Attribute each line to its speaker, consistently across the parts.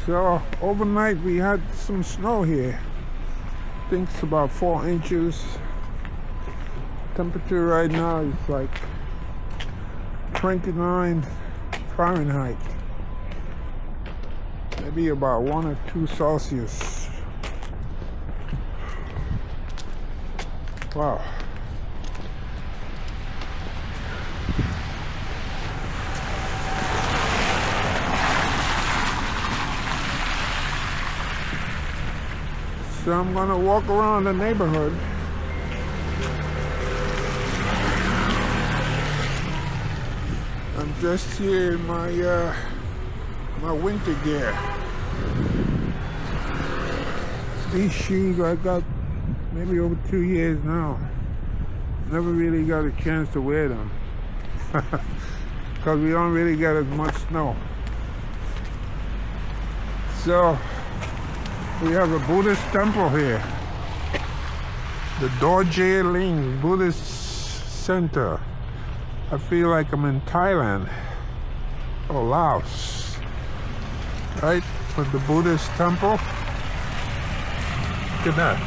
Speaker 1: So overnight we had some snow here. I think it's about 4 inches. Temperature right now is like 29 Fahrenheit. Maybe about 1 or 2 Celsius. Wow. So I'm gonna walk around the neighborhood. I'm just here in my winter gear. These shoes I got maybe over 2 years now. Never really got a chance to wear them because we don't really get as much snow. So we have a Buddhist temple here, the Dorje Ling Buddhist Center. I feel like I'm in Thailand or Laos, right? With the Buddhist temple. Look at that.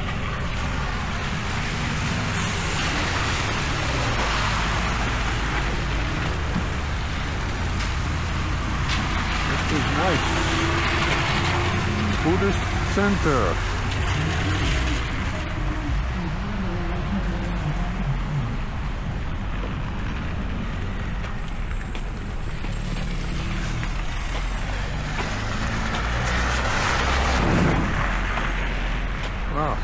Speaker 1: This is nice. Buddhist Center. Wow.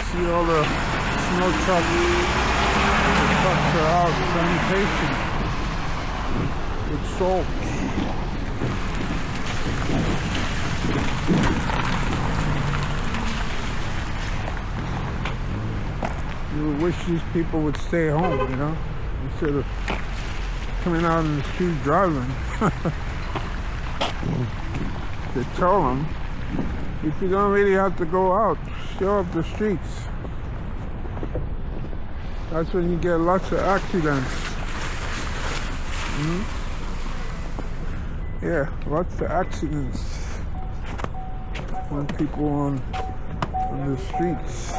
Speaker 1: See all the snow trucks. The trucks are out sanitation with salt. You wish these people would stay home, you know, instead of coming out in the street driving. They tell them, if you don't really have to go out, show up the streets. That's when you get lots of accidents. Yeah, lots of accidents when people on the streets.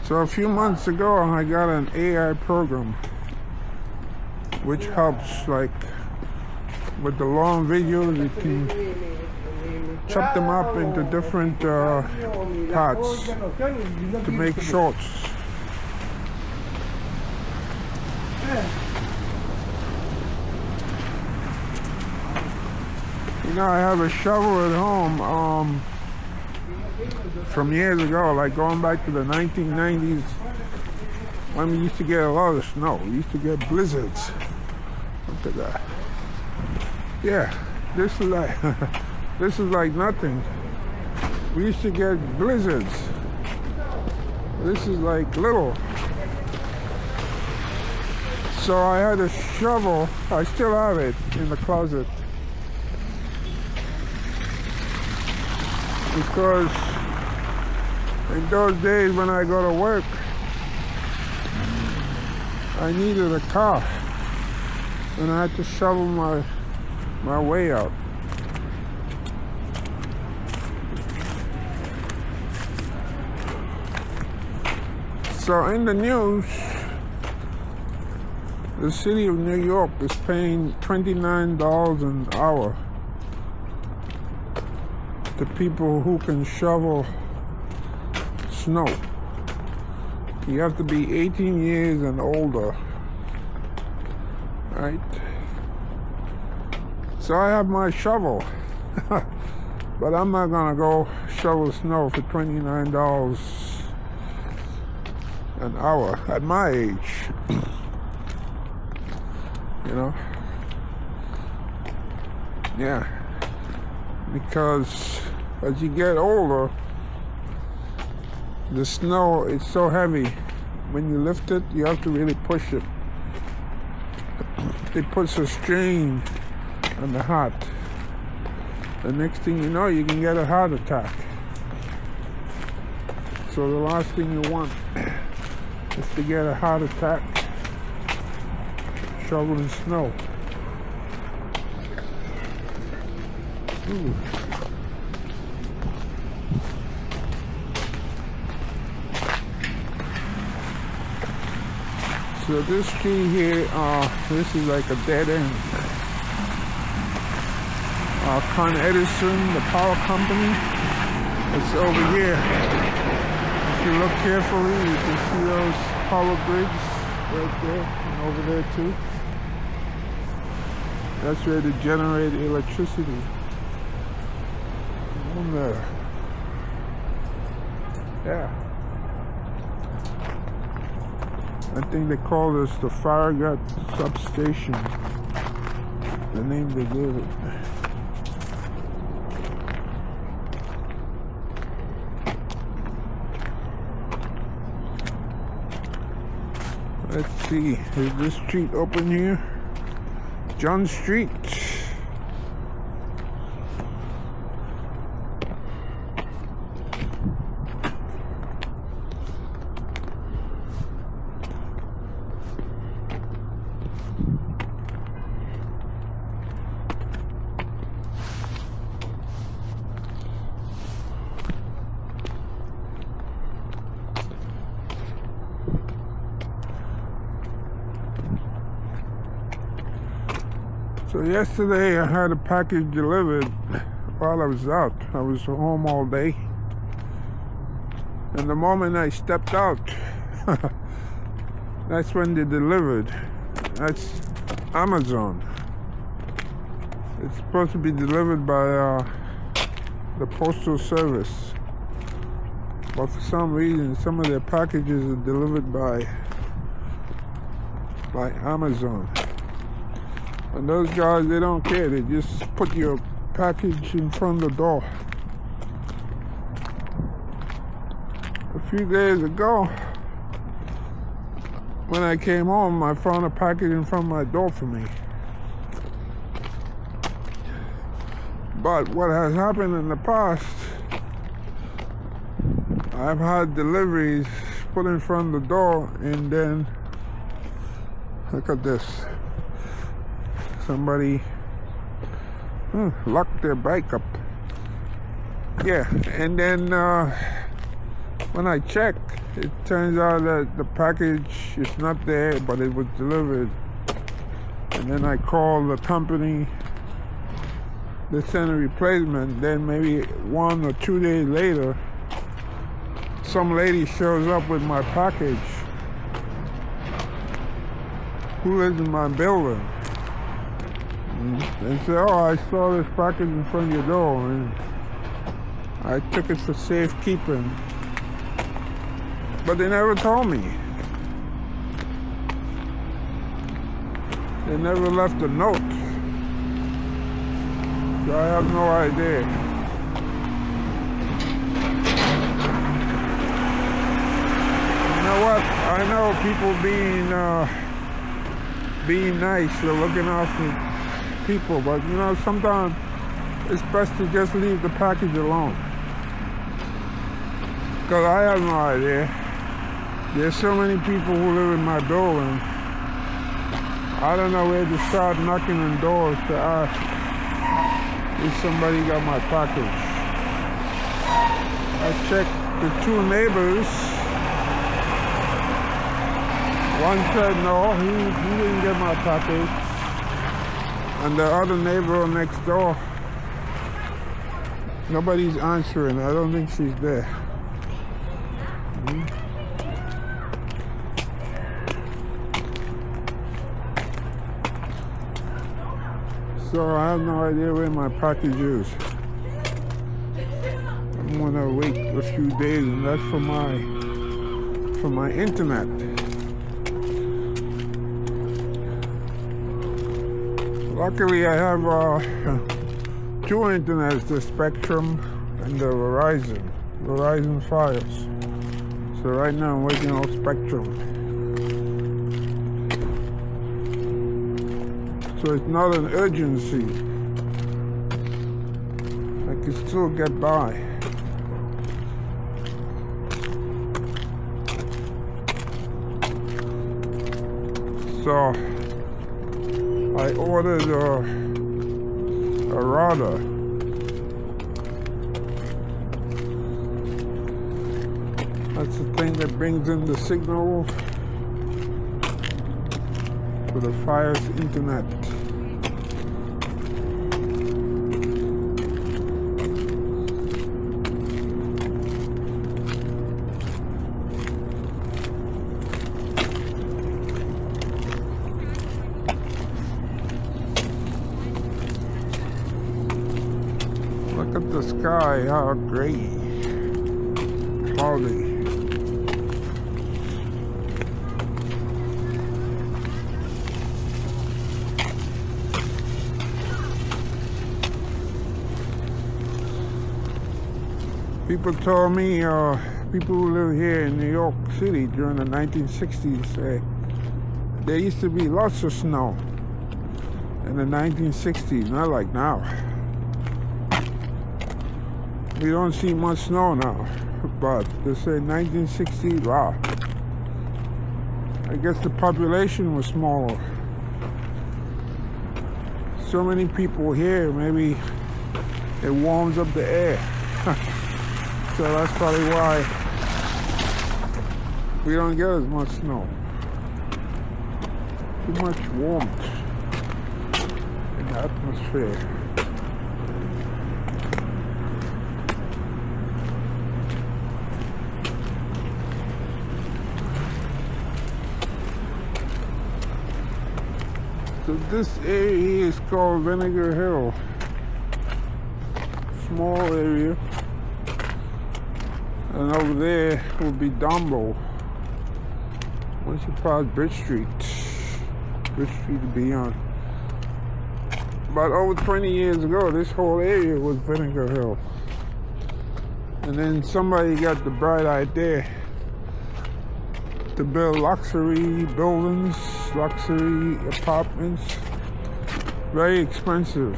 Speaker 1: So a few months ago, I got an AI program, which helps, like, with the long videos. You can chop them up into different parts to make shorts. You know, I have a shovel at home from years ago, like going back to the 1990s, when we used to get a lot of snow. We used to get blizzards. Look at that. Yeah, this is like this is like nothing. We used to get blizzards. This is like little. So I had a shovel. I still have it in the closet because in those days when I go to work, I needed a car, and I had to shovel my way out. So in the news, the city of New York is paying $29 an hour to people who can shovel snow. You have to be 18 years and older, right? So I have my shovel, but I'm not gonna go shovel snow for $29. an hour at my age. You know? Yeah. Because as you get older, the snow is so heavy. When you lift it, you have to really push it. It puts a strain on the heart. The next thing you know, you can get a heart attack. So the last thing you want is to get a heart attack shoveling snow. Ooh. So this street here, this is like a dead end. Con Edison, the power company, it's over here. If you look carefully, you can see those power grids right there and over there too. That's where they generate electricity. On there. Yeah. I think they call this the Farragut substation. The name they gave it. Let's see, is this street open here? John Street. So yesterday I had a package delivered while I was out. I was home all day. And the moment I stepped out, that's when they delivered. That's Amazon. It's supposed to be delivered by the Postal Service. But for some reason, some of their packages are delivered by Amazon. And those guys, they don't care. They just put your package in front of the door. A few days ago, when I came home, I found a package in front of my door for me. But what has happened in the past, I've had deliveries put in front of the door, and then, look at this. Somebody locked their bike up. Yeah, and then when I checked, it turns out that the package is not there, but it was delivered. And then I called the company. They sent a replacement. Then maybe 1 or 2 days later, some lady shows up with my package who lives in my building. And said, oh, I saw this package in front of your door, and I took it for safekeeping. But they never told me. They never left a note. So I have no idea. You know what? I know people being nice, they're looking out for people, but you know, sometimes it's best to just leave the package alone. Because I have no idea. There's so many people who live in my building. I don't know where to start knocking on doors to ask if somebody got my package. I checked the 2 neighbors. One said no, he didn't get my package. And the other neighbor next door, nobody's answering. I don't think she's there. So I have no idea where my package is. I'm gonna wait a few days, and that's for for my internet. Luckily, I have two internets, the Spectrum and the Verizon Files. So right now I'm working on Spectrum. So it's not an urgency. I can still get by. So I ordered a router. That's the thing that brings in the signal to the Fire's internet. Look at the sky, how gray, cloudy. People told me, people who live here in New York City during the 1960s, there used to be lots of snow in the 1960s, not like now. We don't see much snow now, but they say 1960s, wow. I guess the population was smaller. So many people here, maybe it warms up the air. So that's probably why we don't get as much snow. Too much warmth in the atmosphere. So this area is called Vinegar Hill. Small area. And over there will be Dumbo. Once you pass Bridge Street to be on. About over 20 years ago, this whole area was Vinegar Hill. And then somebody got the bright idea to build luxury buildings, luxury apartments. Very expensive.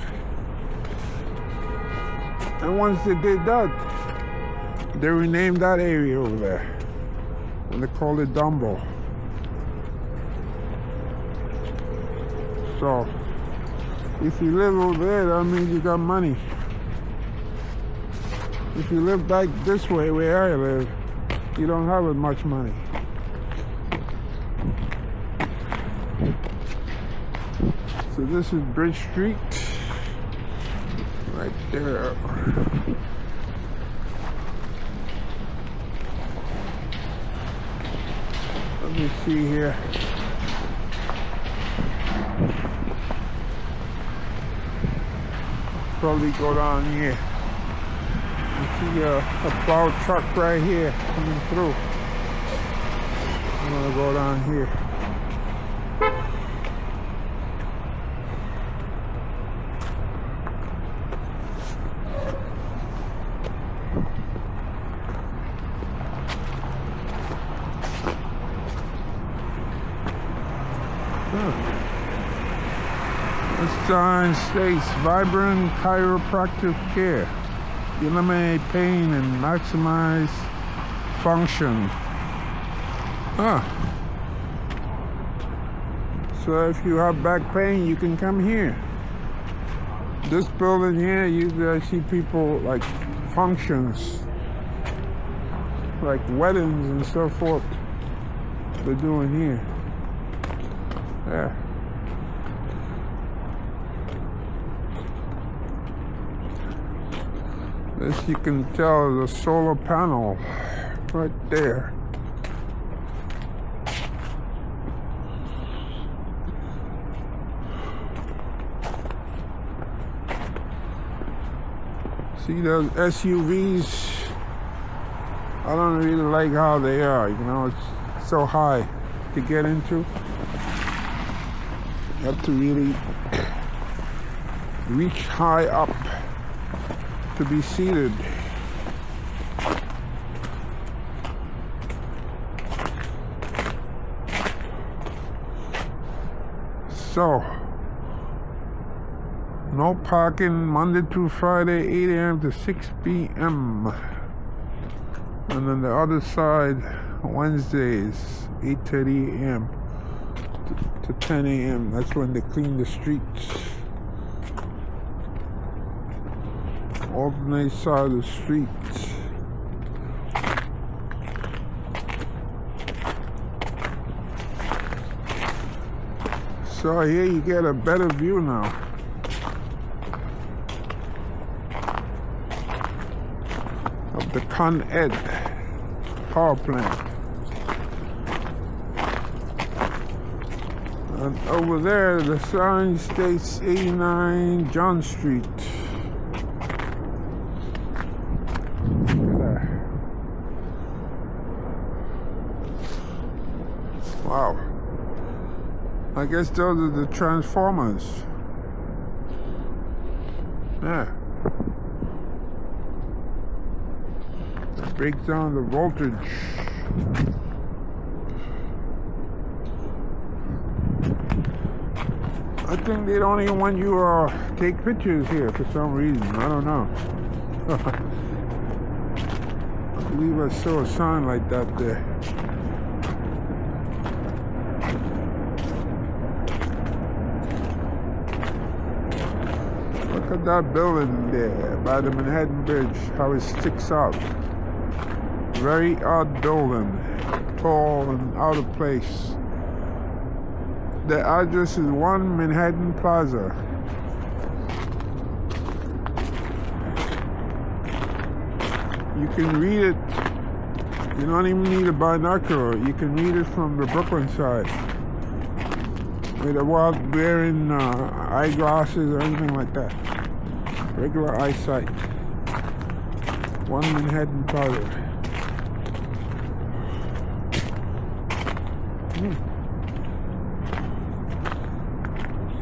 Speaker 1: And once they did that, they renamed that area over there, and they called it Dumbo. So, if you live over there, that means you got money. If you live back this way, where I live, you don't have as much money. So this is Bridge Street, right there. Let me see here. Probably go down here. You see a plow truck right here coming through. I'm gonna go down here. The sign states vibrant chiropractic care. Eliminate pain and maximize function. So if you have back pain, you can come here. This building here, usually I see people like functions, like weddings and so forth. They're doing here. Yeah. This you can tell is a solar panel right there. See those SUVs? I don't really like how they are, you know, it's so high to get into. You have to really reach high up to be seated. So, no parking Monday through Friday, 8 a.m. to 6 p.m. And then the other side, Wednesdays, 8:30 a.m. to 10 a.m. That's when they clean the streets. Alternate side of the streets. So here you get a better view now. Of the Con Ed power plant. And over there the sign states 89 John Street. Wow. I guess those are the transformers. Yeah. It breaks down the voltage. I think they don't even want you to take pictures here for some reason. I don't know. I believe I saw a sign like that there. Look at that building there by the Manhattan Bridge, how it sticks out. Very odd building, tall and out of place. The address is 1 Manhattan Plaza. You can read it, you don't even need a binocular, you can read it from the Brooklyn side. Without wearing eyeglasses or anything like that. Regular eyesight. 1 Manhattan Plaza.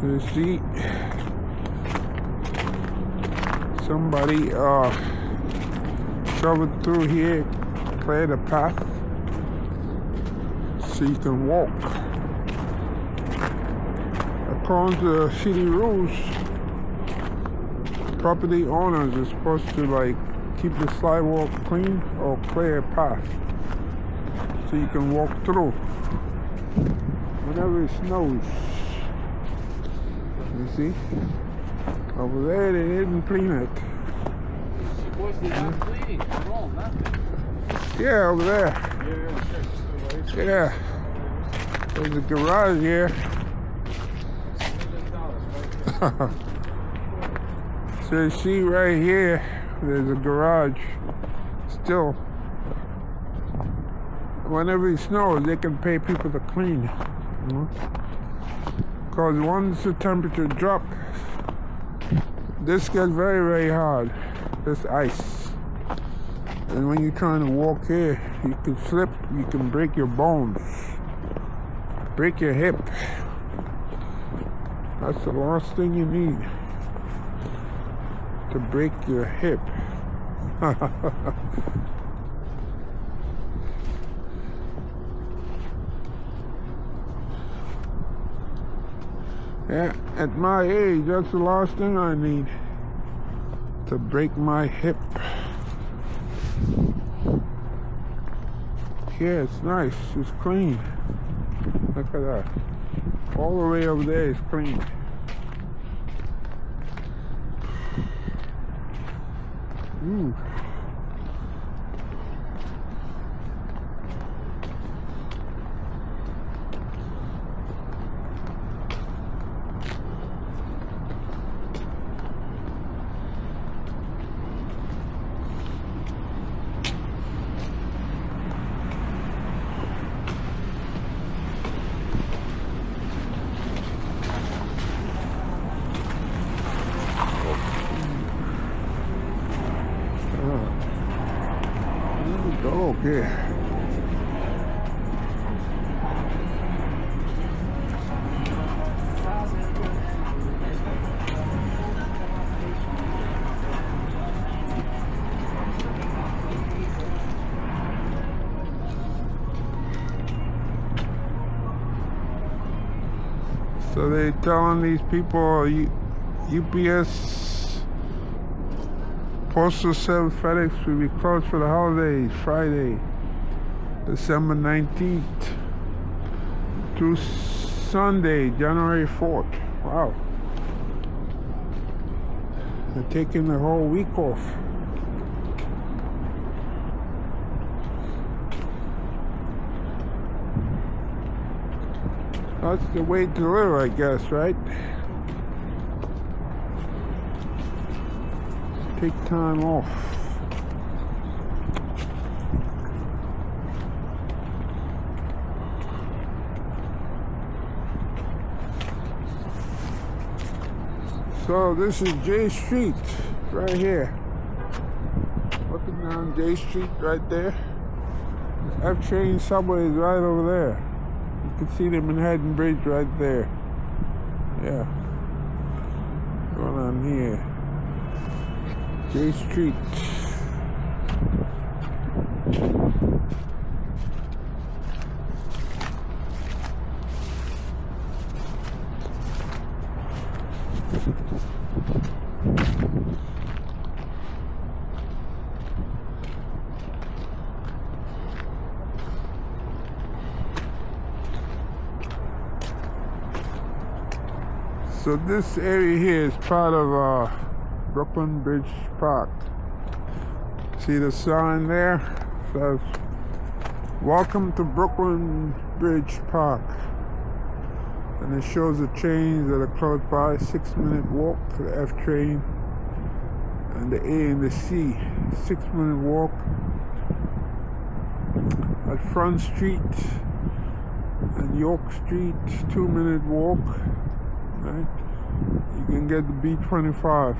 Speaker 1: So you see, somebody shoveled through here, cleared a path, so you can walk. According to the city rules, property owners are supposed to like keep the sidewalk clean or clear a path so you can walk through whenever it snows. You see? Over there they didn't clean it.
Speaker 2: Was they not cleaning at all? Nothing.
Speaker 1: Yeah, over there. Yeah. There's a garage here. So you see right here, there's a garage. Still, whenever it snows, they can pay people to clean. Because once the temperature drops, this gets very, very hard. This ice. And when you're trying to walk here, you can slip, you can break your bones, break your hip. That's the last thing you need, to break your hip. Yeah, at my age, that's the last thing I need, to break my hip. Yeah, it's nice, it's clean. Look at that. All the way over there is clean. Ooh. So they telling these people UPS Postal Service FedEx will be closed for the holidays Friday, December 19th through Sunday, January 4th. Wow. They're taking the whole week off. That's the way to live, I guess, right? Take time off. So this is J Street right here. Looking down J Street right there. The F train subway is right over there. You can see the Manhattan Bridge right there. Yeah. Going on here. J Street. So this area here is part of Brooklyn Bridge Park. See the sign there? It says, "Welcome to Brooklyn Bridge Park." And it shows the trains that are close by. 6-minute walk to the F train and the A and the C. 6-minute walk. At Front Street and York Street, 2-minute walk. Right? You can get the B25.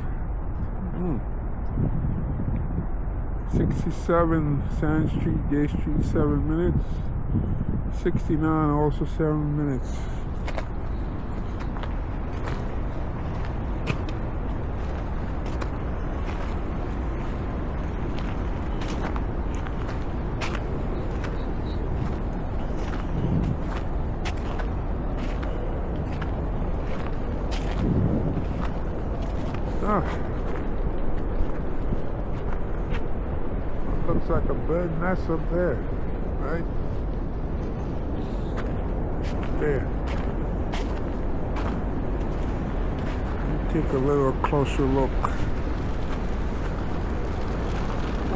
Speaker 1: 67 Sand Street, J Street, 7 minutes. 69 also 7 minutes. Looks like a bird nest up there, right? There. Take a little closer look.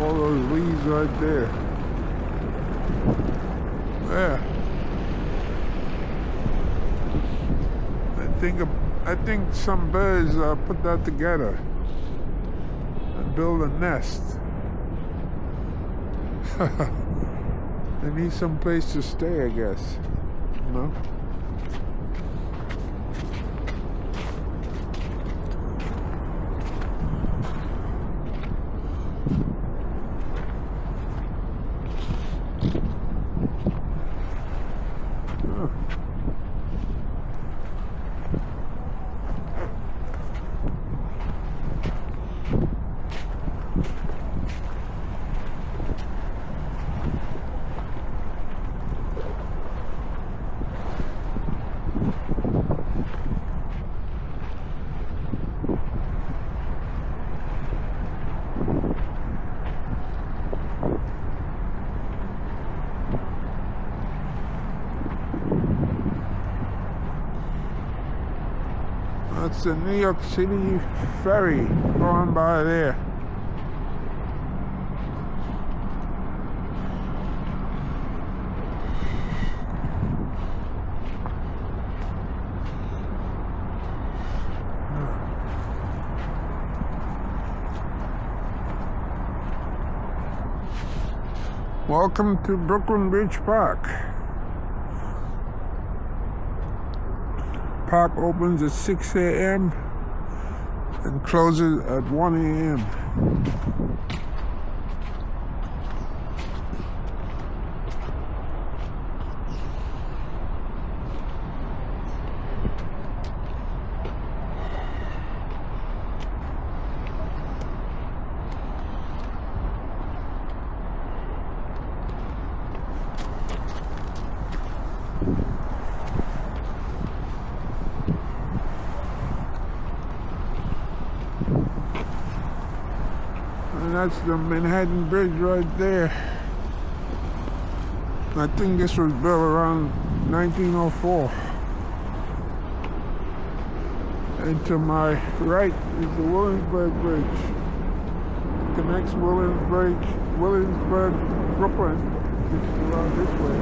Speaker 1: All those leaves right there. There. I think some birds put that together and build a nest. They need some place to stay, I guess. You know? That's the New York City ferry going by there. Welcome to Brooklyn Bridge Park. Park opens at 6 a.m. and closes at 1 a.m. that's the Manhattan Bridge right there. I think this was built around 1904. And to my right is the Williamsburg Bridge. Connects Williamsburg, Brooklyn, which is around this way,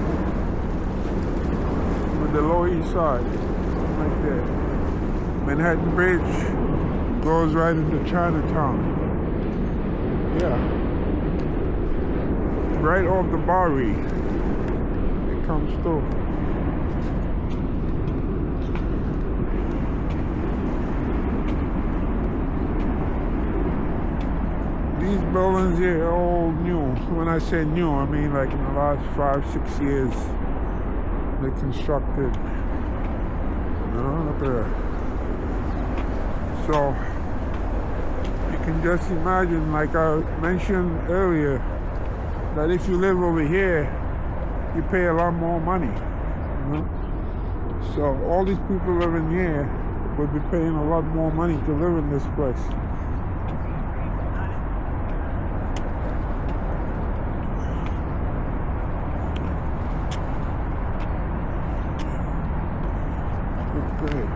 Speaker 1: with the Lower East Side, right there. Manhattan Bridge goes right into Chinatown. Yeah. Right off the Bowery, it comes through. These buildings here are all new. When I say new, I mean like in the last 5-6 years they constructed. Look at that. So you can just imagine, like I mentioned earlier, that if you live over here, you pay a lot more money. So all these people living here will be paying a lot more money to live in this place. Okay.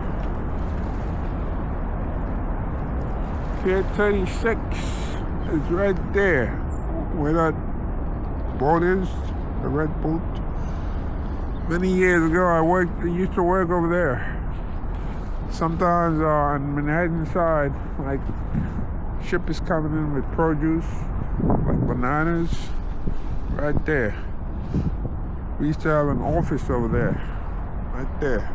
Speaker 1: Pier 36 is right there, where that boat is, the red boat. Many years ago, I used to work over there. Sometimes on Manhattan side, like ship is coming in with produce, like bananas, right there. We used to have an office over there, right there.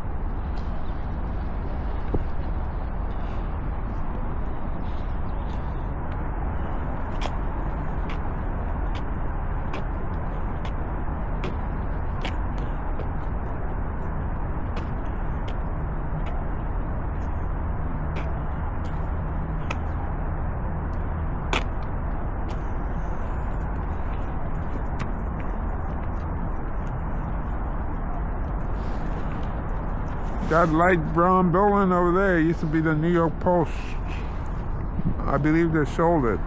Speaker 1: That light brown building over there used to be the New York Post. I believe they sold it.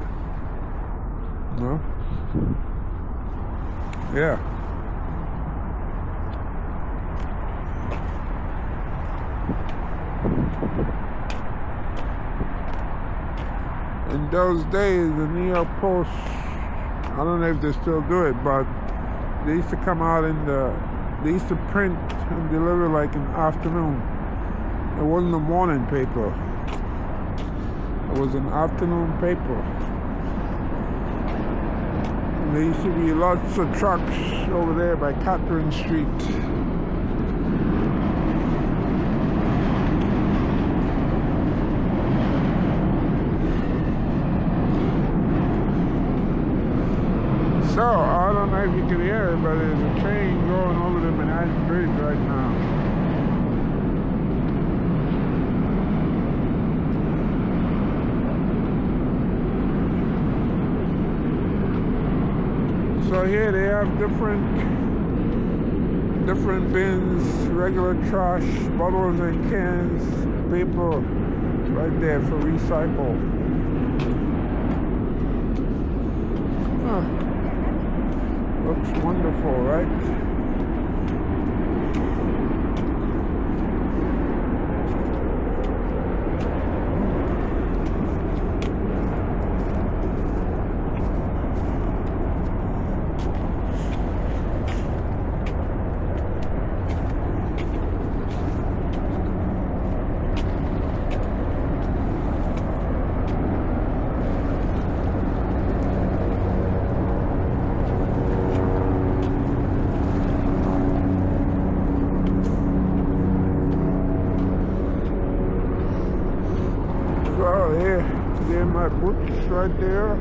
Speaker 1: No? Yeah. In those days, the New York Post, I don't know if they still do it, but they used to come out they used to print and deliver like in the afternoon. It wasn't a morning paper. It was an afternoon paper. And there used to be lots of trucks over there by Catherine Street. So, I don't know if you can hear it, but there's a train going over the Manhattan Bridge right now. So here they have different bins, regular trash, bottles and cans, paper, right there for recycle. Huh. Looks wonderful, right? There are my boots right there.